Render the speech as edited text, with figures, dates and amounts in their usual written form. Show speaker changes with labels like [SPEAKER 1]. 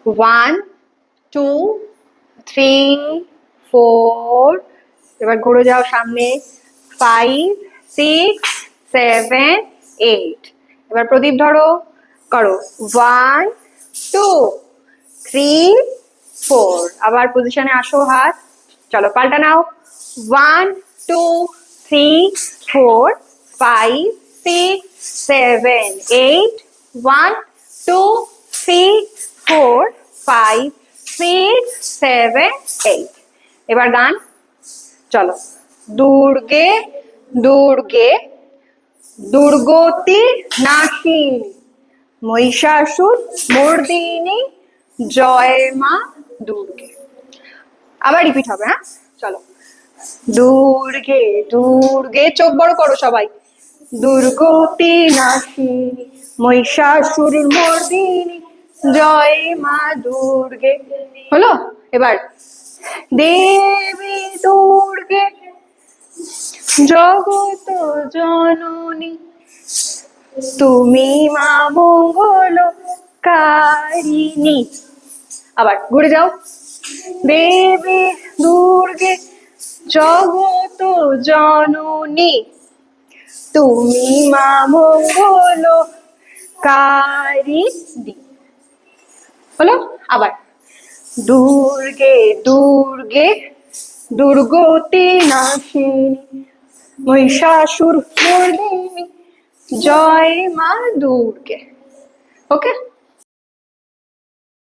[SPEAKER 1] One, two, three, four, এবার ঘুরে যাও সামনে, ফাইভ, সিক্স, সেভেন, এইট। এবার প্রদীপ ধরো, করো, ওয়ান, টু, থ্রি, ফোর। আবার পজিশনে আসো, হাত, চলো পাল্টা নাও, one, two, three, four, five, six, seven, eight, one, two, three, four, five, six, seven, eight. এবার গান, চলো, দুর্গে দুর্গে দুর্গতি নাশিনী মহিষাসুর মর্দিনী জয় মা দুর্গে। আবার রিপিট হবে, হ্যাঁ, চলো, দুর্গে দুর্গে, চোখ বড় করো সবাই, দুর্গতি নাশিনী মহিষাসুর মর্দিনী জয় মা দুর্গে। হলো? এবার দেবী দুর্গে জগত জননী তুমি মা মঙ্গলকারিণী। আবার ঘুরে যাও, দেবী দুর্গে জগত জননী তুমি মা মঙ্গলকারিণী। হলো? আবার দুর্গে দুর্গে দুর্গতি নাশিনী মহিষাসুর মর্দিনী জয় মা দুর্গে। ওকে।